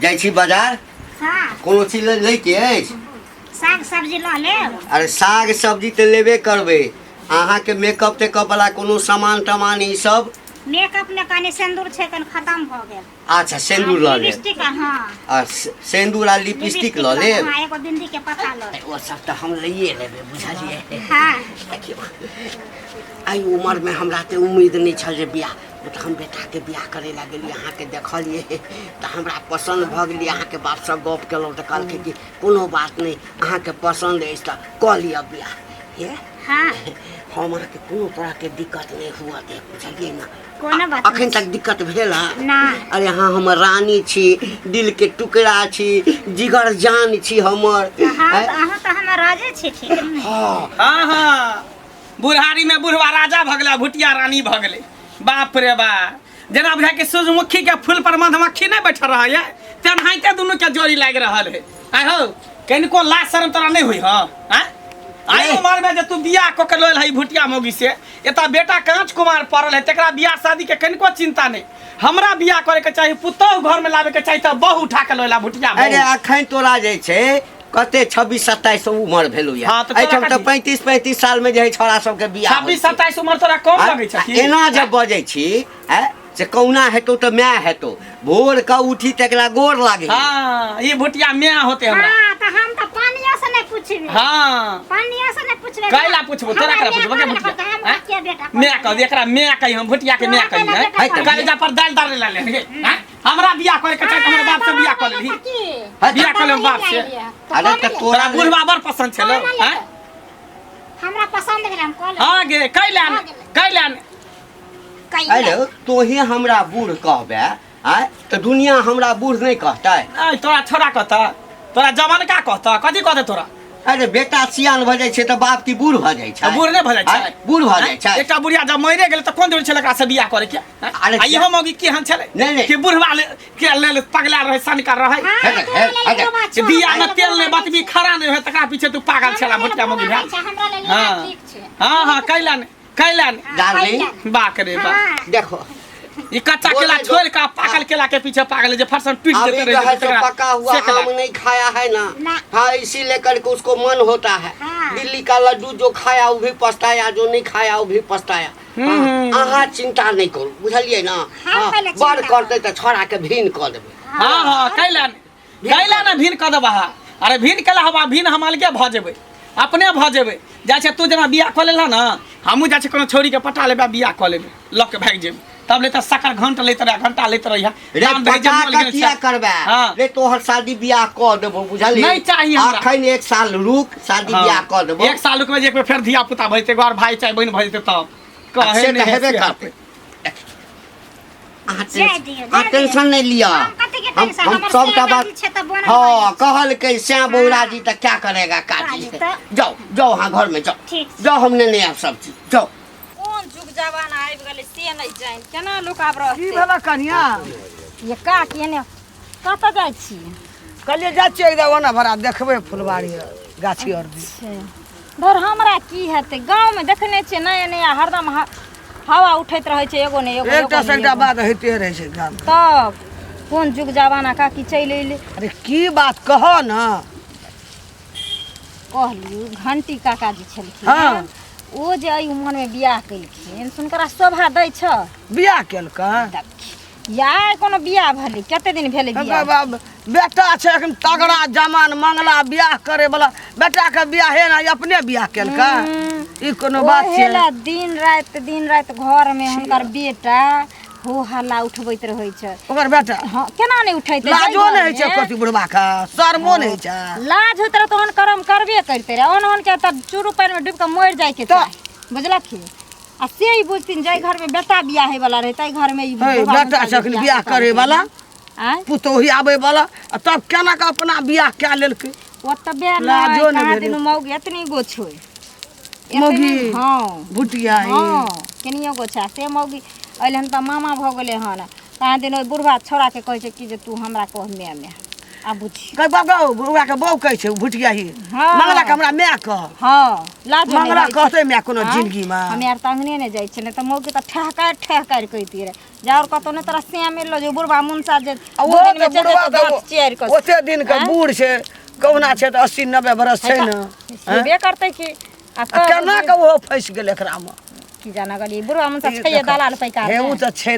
जाइ छी बाजार कोनो चीज लैके अछि साग सब्जी ल लेब। अरे साग सब्जी तऽ लेबे करबै अहाँके मेकअप तेकअप वाला कोनो सामान तमान ई सब मेकअप में कनी सिंदूर छै कनी खत्म भ गेल। अच्छा सिंदूर ल लेब लिपस्टिक हां सिंदूर आ लिपस्टिक ल लेब। हां एगो बिंदी के पत्ता ल लेब। ओ सब त हम लइए लेबै बुझलिए। हां आई उम्र में हमरा ते उम्मीद नहीं छल जे बियाह तो हम बेटा के बियाह करे ला गेलिए अहाँ के देखलिए त हमरा पसंद भ गेलिए। अहाँ के बात सब गप केलौ त कहलकै कि कोनो बात नहीं अहाँ के पसंद है त क लिया बियाह। ये हां हम अहाँ के कोनो तरह के दिक्कत नहीं हुआ दे बुझलिए ना। कोनो बात अखन तक दिक्कत भेला ना। अरे हाँ हमर रानी छी दिल के टुकड़ा छी जिगर जान छी हमर। हां अहाँ त हमर राजे छी ठीक है। हां हां बुढ़ारी में बुढ़वा राजा भगला भुटिया रानी भगले। बाप रे बा जना बुझा के सूरजमुखी के फूल पर मधुमक्खी नहीं बैठ रहा है तेनाहिते दोनों के जोड़ी लाग रहा है। आय हो कनिको लाज शर्म तोरा नहीं हुई हां आई उमर में जे तू बियाह क के लेल है भुटिया मोगी से एता बेटा कांच कुमार पड़ल है तेकरा बियाह शादी के कनिको चिंता नहीं। हमरा बियाह करे के चाहिए पुतौह घर में लावे के चाहिए त बहु उठा के लेला भुटिया। अरे अखन तोरा जे छै कते 26-27 उम्र भेलु या हाँ, एठम त 35-35 साल में जे है छोरा सब के बियाह 26-27 उम्र तोरा कम लगे छ की एना जब बजै छी से कौना हेतौ त मैं हेतौ भोर का उठी तकरा गोर लागे। हां ये भुटिया मैं होते हमरा। हां त हम त पानिया से नहीं पूछबे। हां पानिया से नहीं पूछबे। कैला पूछबो तोरा करा पूछबो के भुटिया मैं कह एकरा मैं कहि हम भुटिया के मैं कहि है कलेजा पर दाल डाल ले ले हमरा बियाह करे के चाहिए हमरा बाप से बियाह कर लेही बियाह कर ले बाप से। अरे त तोरा बुढ़वा बड़ पसंद छलो हैं हमरा पसंद भेल हम कॉल। हां गे कैलान अरे तोही हमरा बूढ़ कहबे त दुनिया हमरा बूढ़ नहीं कहतै। तोरा छोरा कहता तोरा जवान का कहता कथी कहते तोरा। अरे बेटा सियान भ जाय छै त बाप की बूढ़ भ जाय छै। बूढ़ नहीं भ जाय छै बूढ़ भ जाय छै। एकटा बुढ़िया जब मरे गेल त कोन जरूरी छले एकरा से बियाह करे के। अरे इहो मौगी केहन छले नहीं कि बुढ़वा के ले पगला रहे सनका रहे बियाह में तेल नहीं बतबी खरा नहीं है तकरा पीछे तू पागल छला भुटिया मौगी भेल। हमरा ले ठीक छै। हां कैलान डार्लिंग बाक रे बा देखो ये कच्चा केला छोड़ का पाकल केला के पीछे पागल है जो फरसन टूट अभी देते जो है रहे तो पका हुआ आम नहीं खाया है ना। हाँ इसी लेकर के उसको मन होता है। दिल्ली का लड्डू जो खाया वो भी पछताया जो नहीं खाया वो भी पछताया। अहाँ चिंता नहीं करू बुझलिए ना। बड़ करते तो छोड़ा के भीन कर देबे। हां कैलान भीन कर देबा। अरे भीन केला हवा भीन हम अलगे भ जेबे अपने भ जेबे जाय छै तू जना बियाह क लेला ना हमहू जाय छै कोनो छोरी के पटा लेबे बियाह क लेबे ल के भाग जेबे तब ले त सकर घंटा लेत रह घंटा लेत रहिया राम भेजे मोल क्या करबे रे तोहर शादी बियाह क देबो बुझलिए नहीं चाहिए हमरा अखन 1 साल रुक शादी बियाह क देबो 1 साल रुक में जे फिर धिया पुता भइते घर भाई चाहे बहन भइते तब कहे नहीं हेबे करते। टेंशन नहीं लिया हम सबका बात हाँ कहल के श्याम बौरा जी तक क्या करेगा काजी जाओ हाँ घर में जाओ हमने नहीं आप सब चीज जाओ। कौन जुग जमाना आबि गेलै से नहीं जान केना लोक आब रहतै की भेला कन्या ये का केने कत जाइ छी कहलिए जा छियै एकदम ओना भरा देखबै फुलवारी गाछी और भी धर हमरा की हेतै गांव में देखने छियै नया नया हरदम हवा उठैत रहै छै एगो ने एगो एकटा से एकटा बात होइते रहै छै गाम। तब कौन जुग जमाना का की चलि अइले अरे की बात कह ना कहलियो घंटी काका जी छलखिन हाँ ओ जे एहि उमर में बियाह केलखिन हुनकरा शोभा दै छ बियाह केलकै यार कोनो बियाह भेलै कते दिन भेलै बियाह बेटा छै एखन तगड़ा जमान मंगला बियाह करे वाला बेटा के बियाह है ना अपने बियाह केलकै ई कोनो बात छै। दिन रात घर में हुनकर बेटा हो हल्ला उठबैत रहै छै ओकर बेटा हां केना नहीं उठैते लाजो नहीं छै कथि बुढ़वा का शर्मो नहीं छै लाज होत रह तहन कर्म करबे करते रे ओनहन के त चूरू पानी में डूब के मर जाय के त बुझलखी आ से ही बुझथिन जाय घर में बेटा बियाह हे वाला रहतै घर में ई बेटा छखन बियाह करे वाला पुतोही आबे वाला तब केना के अपना बियाह के लेलकै ओतबे लाजो नहीं दिन मौगी एतनी गो छै मौगी हां भुटिया हां केनियो गो छै से मौगी अइलन त मामा भ गेले हन कहाँ दिन बुढ़वा छोड़ा के कहै छै कि जे तू हमरा कह में आ बुझी कह बाबा बुढ़वा के बहू कहै छै भुटिया ही हाँ। मंगला के हमरा माय कह हाँ लाज मंगला कहते माय कोनो जिंदगी में हमे यार तंगने ने जाइ छै ने त मौके त ठहकार कहिती रे जा और कतो ने तोरा से मिल जो बुढ़वा मुंसा जे वो तो बुढ़वा चेयर कर ओते दिन के बूढ़ छै कहुना छै त 80 90 बरस छै न बे करतै कि आ केना के वो फंस गेल एकरा में की जाना गली बुढ़वा मुंसा छै दलाल पैकार हे उ त छै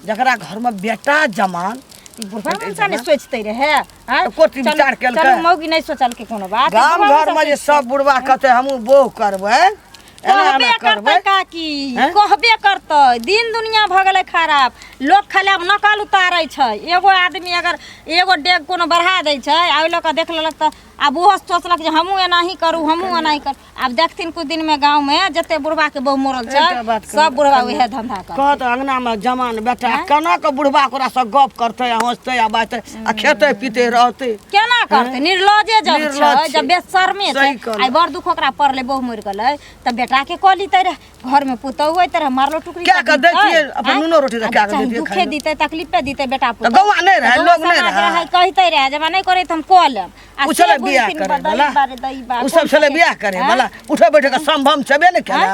जकरा घर में बेटा जमान बुढ़वा मुंसा ने सोचते रहे हां कोती विचार केल के चल मौगी नहीं सोचल के कोनो बात गाम घर में जे सब बुढ़वा कहते हमहू बोह करबै कहबे करतै काकी कहबे करतै दिन दुनिया भ गेलै खराब लोग खाली अब नकल उतारै छै एगो आदमी अगर एगो डेग कोनो बढ़ा दै छै आ ओइ लोग के देख लेलक त अब वो सोचलक जे हमहू एनाही करू हमहू एनाही कर अब देखथिन कुछ दिन में गांव में जते बुढ़वा के बहु मरल छै सब बुढ़वा उहे धंधा कर कहत अंगना में जमान बेटा केना के बुढ़वा ओकरा से गप करतै हंसतै आ बातै आ खेतै पीतै रहतै केना करतै निर्लजे जब छै जब बेशर्मे छै सही कहलौ। आई बड़ दुख ओकरा पड़ले बहु मर गेलै त बेटा के कलितै रे घर में पुतौ होइत रहे मारलो टुकड़ी क्या कर दैतियै अपन नुनो रोटी क्या कर दैतियै दुखे दितै तकलीफे दितै बेटा त गौवा नहीं रहे लोग नहीं रहे कहते रहे जब नहीं करे त हम कह लेब उछले बियाह करे वाला उ सब छले बियाह करे वाला उठे बैठे के संभव छबे ने केला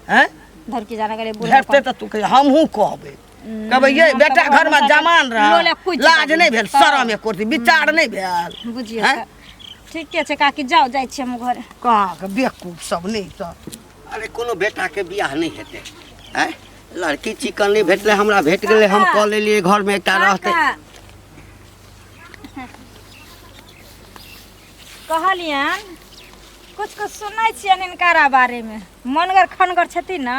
हैं धर के जाना गले बुढ़ा भेटते त तू कह हमहू कहबै कहबै ये बेटा घर में जमान रह लाज नहीं भेल शरम एक कोती विचार नहीं भेल बुझियो ठीके छै काकी जाओ जाइ छी हम घर कहाँ के बेवकूफ सब नहीं त अरे कोनो बेटा के बियाह नहीं हेतै हैं लड़की चिकन नहीं भेटले हमरा भेट गेले हम कह लेलिए घर में एकटा रहते कहलियन कुछ सुनै छियन इनकारा बारे में मनगर खनगर छथिन ना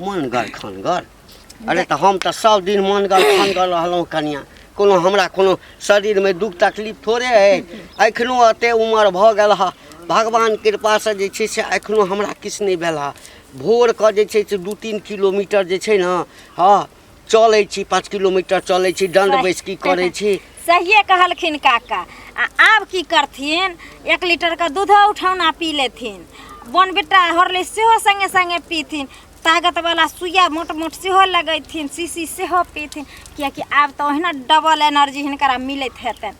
मनगर खनगर अरे तो हम तो सब दिन मनगर खनगर रहलहुँ कनिया कोनो हमरा कोनो शरीर में दुख तकलीफ थोड़े है एखनो एते उम्र भ गेल ह भगवान कृपा से जे छै से एखनो हमरा किछु नहीं भेल ह भोर के जे छै से 2-3 किलोमीटर जे छै न हाँ चलै छी 5 किलोमीटर चलै छी दंड बैसकी करै छी सहिए कहलखिन काका आ आब की करथिन 1 लीटर का दूध उठौना पी लेथिन बोनबिटा हॉर्लिक्स सेहो संगे संगे पीथिन ताकत वाला सुइया मोट मोट सेहो लगैथिन शीशी सेहो पीथिन कियाकि आब तो ओहिना डबल एनर्जी हिनकरा मिलैत हेतन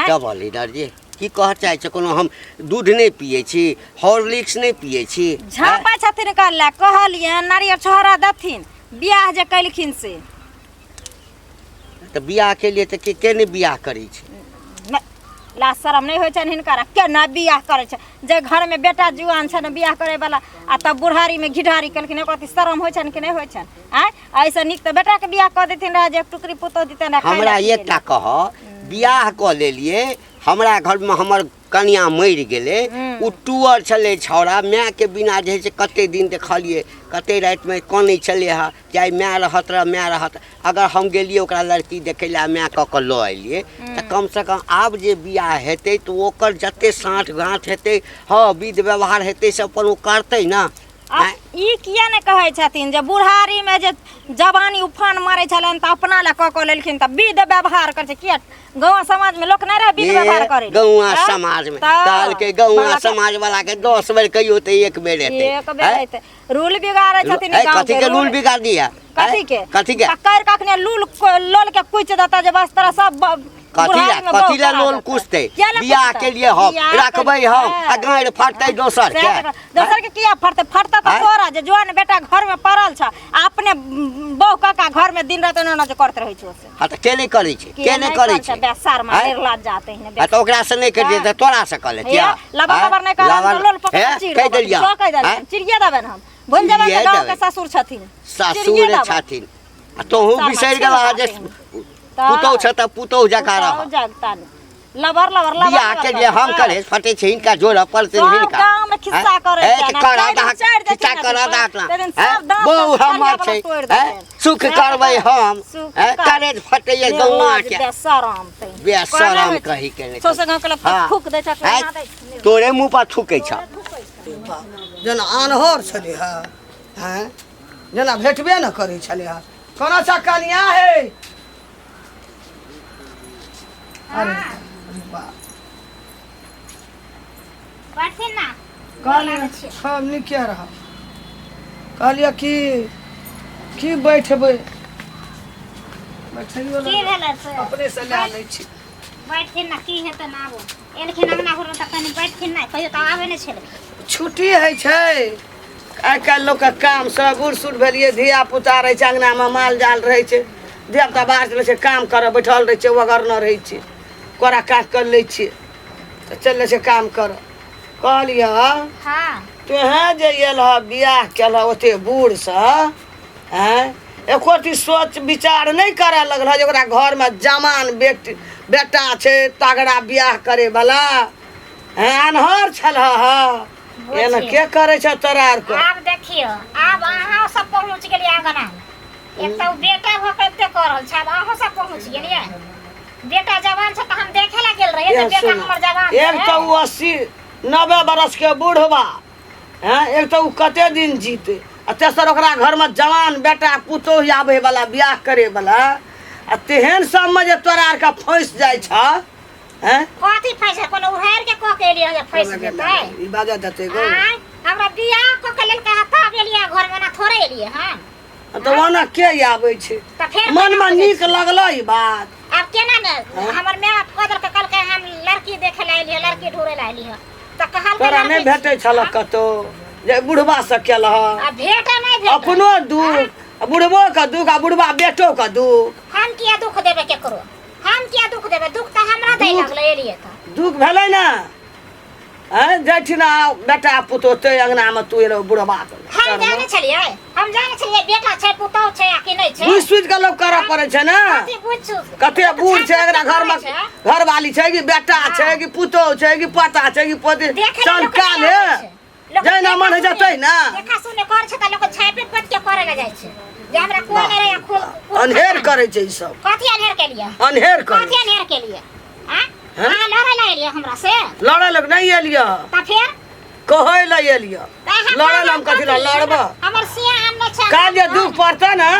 डबल एनर्जी की कह चाहे छै कोनो हम दूध नहीं पिए छी हॉर्लिक्स नहीं पिए छी झापा छथिन कहला कहलियन नारियल छोहरा दथिन बियाह जे कैलखिन से तो बियाह के लिए तो के नहीं बियाह करै छै ला शरम नहीं होइ छन हिनकरा केना बियाह करे छै जे घर में बेटा जुआन छन बियाह करे वाला आ तब बुढ़ारी में घिढारी कलखिन ओकरा शरम होइ छन कि नहीं होइ छन आ ऐसा निक तो बेटा के बियाह कर देथिन रह जे टुकड़ी पुतो दितन हमरा एकटा कह बियाह क लेलिए हमरा घर में हमर कन्या मर गेले उ टुअर छले छौड़ा माय के बिना जे से कते दिन देखलिए कते रात में कानै छले हा कि माय रहत अगर हम गेलिए ओकरा लड़की देखे ला माय क के ल एलिए त कम से कम आब जे बियाह हेतै तो ओकर जते साँठ गाँठ हेतै हाँ विध व्यवहार हेतै सब पर ओ करतै ना ई किया ने कहै छथिन जे बुढ़ारी में जे जवानी उफान मारै छलन त अपना ला क लेलखिन त विध व्यवहार कर छै किया गाँव समाज में लोक नहीं रह विध व्यवहार करे गाँव समाज में काल के गाँव समाज वाला के 10 बेर कहियो त एक बेर हेतै रूल बिगाड़ै छथिन गाँव कथि के रूल बिगाड़ दिया कथि के कर कखने लूल लोल के कुछ देता जे बस तरह सब कथी लोल कुछते बियाह के लिए हम रखबै हम आ गाड़ फटतै दोसर के किया फटतै फटतै त तोरा जे जवान बेटा घर में पड़ल छ अपने बहू काका घर में दिन रात न जे करत रहै छै हां त के नहीं करै छै बेसार मार लाज जाते हैं त ओकरा से नहीं कर दे तोरा से कर ले क्या लबा खबर नहीं कर लोल पकड़ चिड़ चिड़िया देबन हम भूल जबन गांव के ससुर छथिन तोहू बिसरि गेला जे पुतौ छ त पुतौ जका रह लबर बियाह के लिए हम करे फटे छै इनका जोड़ा पड़ते हिनका गांव में खिस्सा करे खिस्सा करा दाखला बहु हमर छै सुख करबै हम करे फटे ये गौवा के बेशरम कहि के सो संग के फूक दे छ तोरे मुंह पर थूकै छ जना आनहर छले हैं जना भेटबे न करै छले हैं कोना सा कनिया है अरे बैठे ना कहलिए हम नहीं क्या रहा कहलिए कि बैठबै की भेल से अपने से ले आनै छी बैठथिन ना की हेतै ना आबो एलखिन अंगना घर त कनी बैठथिन ना कहियो त आबे नै छलै छुट्टी है छै आइ काल्हि लोकके काम सब बूढ़ सूढ़ भेलिए धिया पुता रहै छै अंगनामे माल जाल रहै छै धिया पुता बाहर चलै छै काम करऽ बैठल रहै छै वगरने रहै छै कोरा काट कर लै छियै तऽ चलि जाइ छै काम करऽ कहलियै हां तुहें जे एलह बियाह केलह ओते बूढ़सँ हैं एकोटी सोच विचार नहीं करे लगल है ओकरा घर में जवान बेटा छै तगड़ा बियाह करे वाला हैं अनहर छलह एना के करे छ तोरा आर को आब देखियो आब अहाँ सब पहुंच गेलियै आंगना एक त बेटा भकते कर रहल छै आब अहाँ सब पहुंच गेलियै बेटा जवान छ त हम देखे ला गेल रहिए त बेटा हमर जवान एक तो 80-90 बरस के बूढ़वा हैं एक तो कते दिन जीते आ तेसर ओकरा घर में जवान बेटा पुतोह आबे वाला बियाह करे वाला आ तेहन सब में जे तोरा आर के फंस जाय छ हैं कथी फैस कोनो उहार के क के एलियै फैस जेतै ई बाजा देते गो हमरा बियाह क के लेल कहा था गेलियै घर में ना थोड़े एलियै हां तो ओना के आबै छै त फेर मन में नीक लगलो ई बात अब केना ने हमर माय कदर के कल के हम लड़की देखे ला एलियै लड़की ढूंढे ला एलियै त कहल तोरा नहीं भेटै छल कतो जे बुढ़वा से केलह आ भेट नहीं भेट अपनो दुख बुढ़बो का दुख आ बुढ़वा बेटो का दुख हम किया दुख देबे केकरो हम किया दुख देबे दुख त हमरा दे लगले एलियै त दुख भेलै ना हैं जठिना बेटा पुतो ते अंगना में तू एलो बुढ़वा हम जाने छलियै बेटा छै पुतौ छै आ कि नै छै बुझ सुझ के लोग करऽ पड़े छै ना कथी बुझछु कते बूढ़ छै एकरा घर में घरवाली छै कि बेटा छै कि पुतो छै कि पता छै कि पोते चल काले जैना मन है जतै ना देखा सुने कर छै त लोग छापे पत के करे ला जाय छै जे हमरा कोन रे खूब अनहेर करे छै ई सब कथी अनहेर के लिए अनहेर करे कथी अनहेर के लिए हां लड़े ला एलियै हमरा से लड़े लग नहीं एलिया त फिर कहै ला एलिया लड़े ला हम कथी ला लड़बा हमर सिया हम नै छै का जे दुख पड़ता ना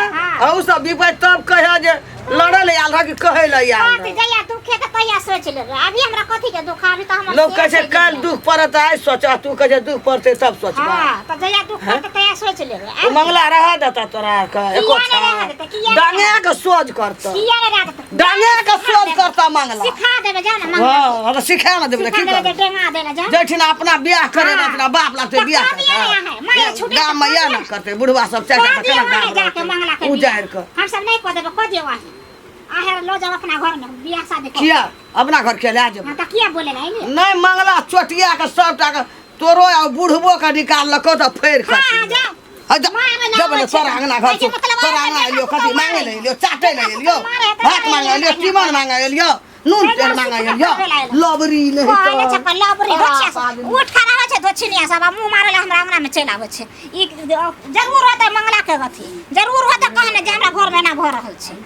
औ सब विपद तब कहे जे लड़े ले आल रह कि कहे ला आल कथी जया दुखे के तैया सोच ले अभी हमरा कथी के दुख अभी त हमर लोग कहे छै काल दुख पड़त आइ सोचा तू कहे दुख पड़ते तब सोचबा हां त जया दुख पड़त तैया सोच ले तू मंगला रहा देता तोरा का एको डांगे के सोच करता किया रे रात डांगे के सोच करता मंगला सिखा देबे जा ना मंगला हां हम सिखा ना देबे की कर डेंगा देना जा जठिन अपना बियाह करे ना अपना बाप लागते बियाह करता गाम में या ना करते बुढ़वा सब चाचा केना गाम उजाड़ कर हम सब नहीं को देबे को दियो आहर लो जाओ अपना घर में बियाह शादी कर किया अपना घर के ले जा हां त किया बोले ना नहीं मंगला चोटिया के सबटा के तोरो आ बुढ़बो के निकाल लको त फेर कर हां जा जब ने तोरा अंगना घर तोरा अंगना लियो कथी मांगे ले लियो चाटे ले लियो भात मांगे लियो तीमन मांगे लियो नून तेल मांगे लियो लबरी ले कहले छ पर लबरी बच्चा उठ खड़ा हो छ दोछिनिया सब मुंह मारे ला हमरा अंगना में चल आवे छ ई जरूर होता मंगला के गथी जरूर होता कहने जे हमरा घर में ना भर रहल छ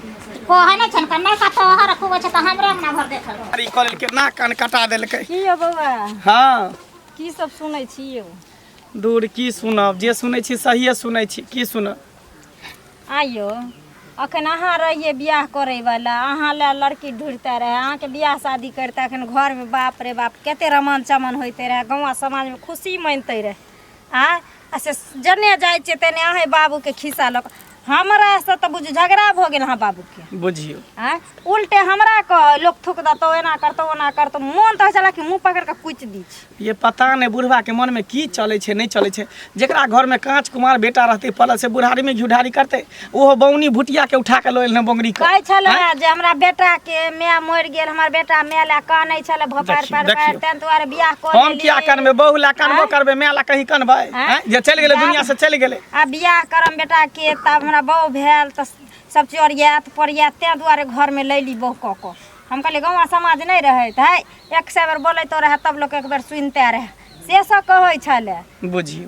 कहने छन का नहीं कतो हर खूब छ त हमरा अंगना भर देखल अरे कल के ना कान कटा देलकै की यो बौआ हां की सब सुनै छी यो दूर की सुनब जे सुनै छी सहिए सुनै छी की सुनब आइयो अखन अहाँ रहिए बियाह करे वाला अहाँ ला लड़की ढूंढते रहे अहाँ के बियाह शादी करते अखन घर में बाप रे बाप केते रमन चमन होते रहे गाँव समाज में खुशी मनते रहे आ से जने जाय छै तेने अहे बाबू के खिस्सा लक हमरा से तो बुझ झगड़ा भ गेल हां बाबू के बुझियो हां उल्टे हमरा क लोग थूक दतो एना करतो ओना करतो मन तो चला कि मुंह पकड़ के कुछ दी ये पता नहीं बुढ़वा के मन में की चले छे नहीं चले छे जेकरा घर में कांच कुमार बेटा रहते पल से बुढ़ारी में घुढ़ारी करते ओहो बौनी भुटिया के उठा के लोल न बोंगरी कहे छले जे हमरा बेटा के मैं मर गेल हमर बेटा मैं ला कानै छले भपार पर तें दुआरे बियाह कर हम किया करबे बहु ला कानबो करबे मैं ला कहीं कनबै जे चल गेले दुनिया से चल गेले आ बियाह करम बेटा के तब हमरा बहु भेल त सब चोरियात परियात तें दुआरे घर में लैली बहु क हम कहले गाँव समाज नहीं रहे है एक से बार बोले तो रहे तब लोग एक बार सुनते रहे से सब कहे छले बुझियो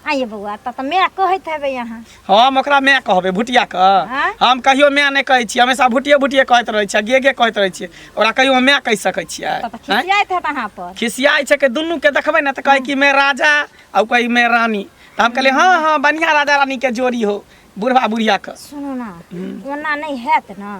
आइए बउआ त मैं कहत हेबे यहाँ हम ओकरा मैं कहबे भुटिया क हम कहियो मैं नहीं कहै छी हमेशा भुटिये भुटिये कहत रहै छी गे गे कहत रहै छी ओकरा कहियो मैं कह सकै छी त खिसियात है तहाँ पर खिसियाई छै के दुन्नु के देखबै न त कहे कि मैं राजा और कहि मैं रानी त हम कहले हां हां बढ़िया राजा रानी के जोड़ी हो बुढ़वा बुढ़िया क सुनो ना ओना नहीं हैत ना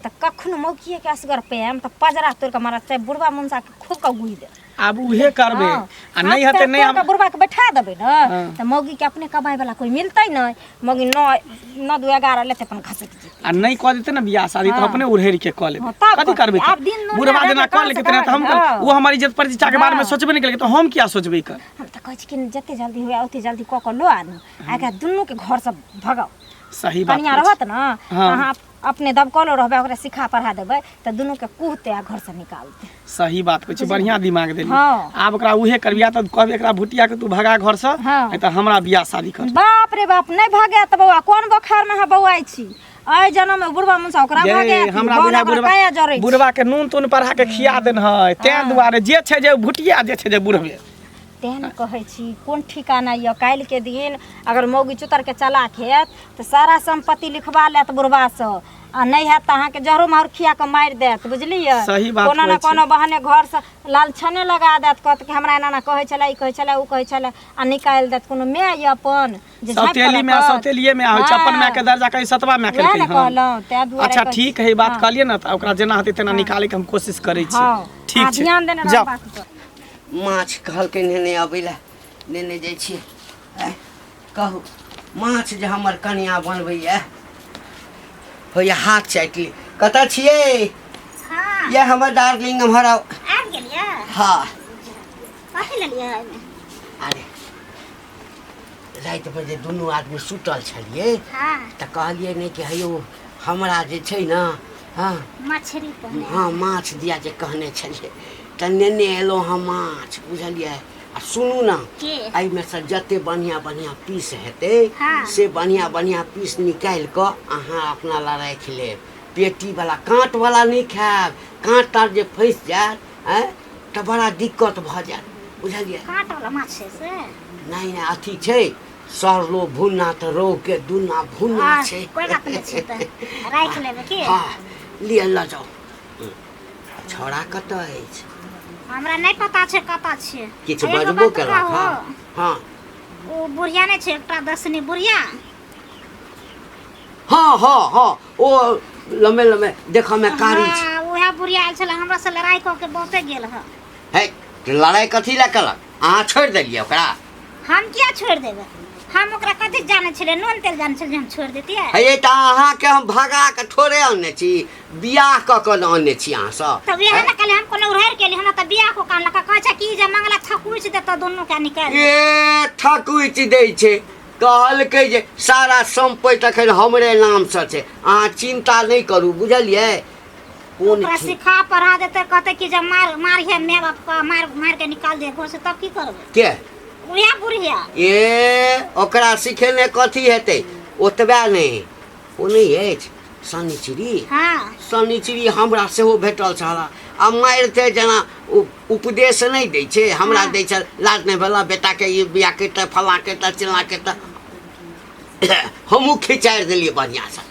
त कखनो मौकिए के असगर पेम त पजरा तोड़ के मारा चाहे बुढ़वा मुंसा के खूब का गुई दे अब उहे करबे आ नहीं हते नहीं हम बुढ़वा के बैठा देबे न त मौगी के अपने कमाई वाला कोई मिलतै न मौगी 9 2 11 लेते अपन घसक जेते आ नहीं कह देते ना बियाह शादी तो अपने उड़ेर के कह लेबे तब कथी करबे अब दिन दुनिया बुढ़वा रहबे जना कहाँ कह से लेके तना हम करबे? वो हमारी इज्जत प्रतिष्ठा के बारे में सोचबे नहीं केलके तो हम क्या सोचबे कर हम त कहै छी कि जते जल्दी हुए ओते जल्दी क लो आनु आके दुन्नु के घर से भगाओ सही बात कनिया कहै छी। रहत न हाँ। अहाँ अपने दबकलो रहबे ओकरा सिखा पढ़ा देबे त दुन्नु के कुहते आ घर से निकालते सही बात कहै छी बढ़िया दिमाग देली हाँ। आब ओकरा उहे करबिया त कहबे एकरा भुटिया के तू भगा घर से हाँ। नहीं त हमरा बियाह शादी कर बाप रे बाप नहीं भागे त बौआ कौन बोखार में बौआई छी आइ जन्म में बुढ़वा मुंसा ओकरा भागे ये हमरा बिना बुढ़वा बुढ़वा के नून तून पढ़ा के खिया देन है तें दुआरे जे छै जे भुटिया जे छै जे बुढ़वे तेहन कहै छी कोन ठिकाना य काल्हि के दिन अगर मौगी चुतर के चला खेत तो सारा संपत्ति लिखवा लेत बुढ़वा से आ नहीं है त अहाँ के जहरो मार खिया के मार देत बुझलिए सही बात कोनो ना कहै छी। कोनो बहाने घर से लालछने लगा देत कहत कि हमरा एना ना कहै छले ई कहै छले उ कहै छले आ निकाल देत कोनो मैं य अपन जे झाँपि सौतेली में रखत। सौतेलिए में होइ छप्पन में के दर्जा कहीं सतवा में वएह खेलकै ने कहलहुँ, तें दुआरे अच्छा कहै ठीक छी। है ई बात हाँ। कहलिए ना त ओकरा जेना हेतै तेना निकाले के हम कोशिश करै छी हाँ ठीक छै ध्यान देने जाओ रहबाक चाही। माछ कहलकै नेने अबै लए नेने जाइ छियै कहू माछ जे हमर कनिया बनबैया होइया हाथ चाटि ली कतऽ छियै हाँ ये हमर डार्लिंग हमर आबि गेलियै हाँ कथी लेलियै एहिमे अरे रातिमे जे दुनू आदमी सुतल छलियै हाँ तऽ कहलियै नहि कि हेयौ हमरा जे छै ने हाँ मछली कहने हाँ माछ दिया जे कहने छलियै तऽ नेने एलहुँ हम माछ बुझलियै आ सुनू ने के एहिमे से जते बढ़िया बढ़िया पीस हेतै हाँ। से बढ़िया बढ़िया पीस निकालि कऽ अहाँ अपना लए राखि लेब पेटी वाला काँट वाला नहि खायब काँट ताँट जे फँसि जायत तऽ बड़ा दिक्कत भऽ जायत बुझलियै काँट वाला माछ छै से नहीं नहीं अथी छै सरलो भुन्ना तऽ रोहु के दुन्ना भुन्ना हाँ, छै कोई बात नहीं छै तऽ राखि लेबै की हाँ लिअ लऽ जाउ छौड़ा कतऽ अछि हमरा नहि पता छै कतऽ छै किछु एगो बजबो बात केलक कहू, हाँ हाँ ओ बुढ़िया नहि छै एकटा दसनी बुढ़िया हाँ हाँ हाँ ओ लम्बे लम्बे देखऽमे कारी छै हाँ, उएह बुढ़िया आयल छलै हमरा से लड़ाइ कऽ के बहुते गेल हँ है लड़ाइ कथी लए केलक अहाँ छोड़ि देलियै ओकरा हम किया छोड़ि देबै हम ओकरा कथी जानै छलियै नून तेल जानै छलियै हम छोड़ि देतियै हे तऽ अहाँके हम भगा के थोड़े आनने छी बियाह कऽ के ने आनने छी अहाँ सब तब इएह ने कहलियै हम कोनो उधार केली हमरा तऽ बियाह को कान लगा कहै छै कि जे मंगला थकुच देतौ दुनू के निकाल ए ठकुच दै छै कहलकै जे सारा संपत्ति एखन हमरे नामसँ छै अहाँ चिंता नहि करू बुझलियै कोन ओकरा ठीक सिखा पढ़ा देतै कहतै कि जे मारिहे माय बाप के मार के निकाल दे घर से तब की करबै के उएह बुढ़िया ए ओकरा सिखेने कथी हेतै ओतबे नहि ओ नहि अछि शनिचरी हाँ शनिचरी हमरा सेहो भेटल छल आ मारिते जेना उपदेश नहि दै छै हमरा दै छै लाज नहि भेल बेटाके ई बिया करितै फल्लाँ करितै चिल्लाँ करितै हमहूँ खिचारि देलियै बढ़िआँसँ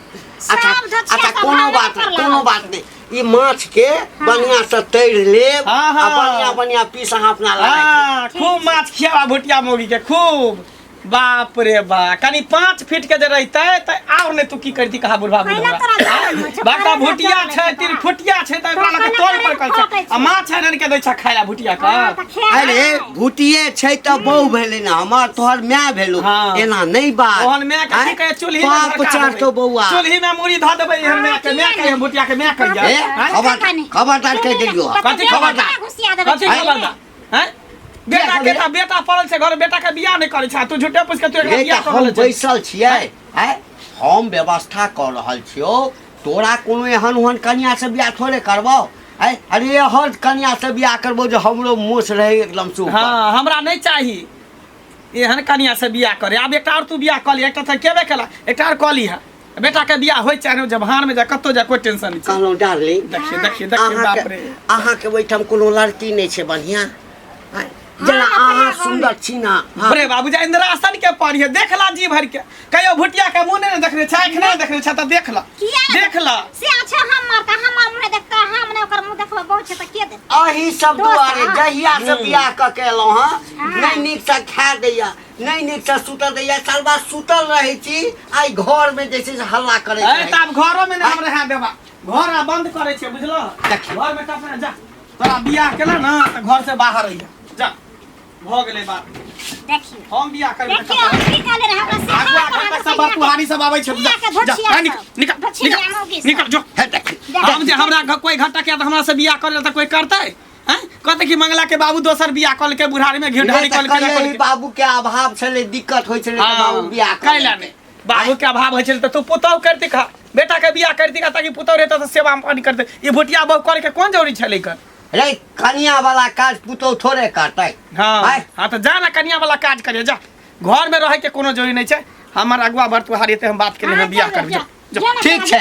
अच्छा सब धछिया अच्छा सब कोनो भागले बात पर नहीं लागल कोनो बात नहीं ई माछ के बढ़िया से तैर लेब हाँ, हाँ। आ बढ़िया बढ़िया पीस अहाँ अपना लगा हाँ खूब माछ खियावा भुटिया मौगी के खूब बाप रे बा कनी 5 फीट के जे रहते त आउ ने तू की करती कहा बुढ़वा पहिले तोरा जान छै, बाका पहिले भुटिया जान छै छै, तीर फुटिया छै त एकरा लगे तोड़ पर कर फटै छै छै। आ माछ आनन के दै छ खाइला भुटिया का हाँ, तऽ खेल अरे है। भुटिये छै त बहु भेलै ना हमर तोहर माय भेलौ हाँ। एना नहीं बात ओहन मैं के आँय? कहे चुल्ही पाप चढ़तो बौआ चुल्ही में मुड़ी ध देबै एहन मैं के मैं के भुटिया के मैं कर ए जा खबरदार कह देलियो कथी खबरदार घुसिया देबै कथी खबरदार हैं बेटा के ता बेटा पड़ल छै घर बेटा के बियाह नहीं करे छै तू झूठे पूछ के तू एकरा ये बियाह तऽ कर हम ले छै बैसल छियै आँय? हम व्यवस्था कर रहल छियौ तोरा कोनो एहन ओहन कन्या से बियाह थोड़े करबौ आँय? अरे हर कन्या से बियाह करबौ जो हमरो मोछ रहे एकदम सुपर हाँ हमरा नहीं चाही एहन कन्या से बियाह करे अब एकटा और तू बियाह कर ली एकटा त केबे केला एकटा और कली है बेटा के बियाह होय चाहे जब भान में जा कतो जा कोई टेंशन नहीं छै कहलहुँ डार्लिंग देखिए देखिए देखिए बाप रे अहाँके ओहिठाम कोनो लड़की नहि छै बढ़िया आँय? जेना अहाँ सुन्दर छी ना हाँ। बरे बाबू जा इंद्रासन के पढ़िए देखला जी भर के कहियो भुटिया के मुंह नहीं देखले छै आँख नहीं देखले छै त देखला किया ने देखला से अच्छा हमर मुंह देखता हम ने ओकर मुंह देखबो बहुत छै त के दे अही सब दोस्त, दुआरे हाँ। जहिया से बियाह क के एलहुँ हँ हाँ। नहि नीक से खा दैया नहि नीक से सुतल दैया सालबा सुतल रहै छी आई घर में जे छै से हल्ला करैत ए रहै तब घरो में ना हम रहा देबा घर आ बंद करे छे बुझलो देखिए। घर में अपना जा तोरा बियाह केला ना त घर से बाहर रह जा भ गेलै बात देखिए हम बियाह करबै देखिए हम की काले रहे हमरा से आगू आगू सब बात तुहारी सब आबै छे जा निकल निकल जो है देखिए हम जे हमरा कोई घटा के त हमरा से बियाह करे त कोई करतै हैं कहते कि मंगला के बाबू दोसर बियाह कल के बुढ़ारी में घिउ ढारी कल के बाबू के अभाव छले दिक्कत होय छले त बाबू बियाह कैला ने बाबू के अभाव होय छले त तू पुतौ करती खा बेटा के बियाह करती खा ताकि पुतौ रहत त सेवा पानी करते ये भुटिया बहु करे के कोन जरूरी छले कर रे कनिया वाला काज पुतौ थोड़े करतै हां आय। हां त जा ना कन्या वाला काज करे जा घर में रहे के कोनो जरूरी नहीं छै हमर अगुआ बर तुहारी ते हम बात के लिए बियाह करबै जा ठीक छै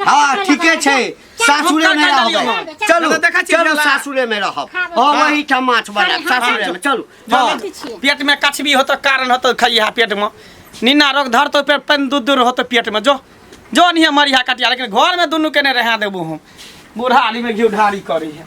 हाँ ठीके छै सासुरे में रहबै चलू देखा छी चलू सासुरे में रहब हम वही ठम माछ बनाब सासुरे में चलू हाँ पेट में कछबी होतो कारण होतो खइहा पेट में निन्ना रोग धर तो पेट पन दूध दूर होतो पेट में जो जो नहीं मरिया कटिया लेकिन घर में दुनू के ने रहा देबू हम बूढ़ा आली में घिउ ढारी करी है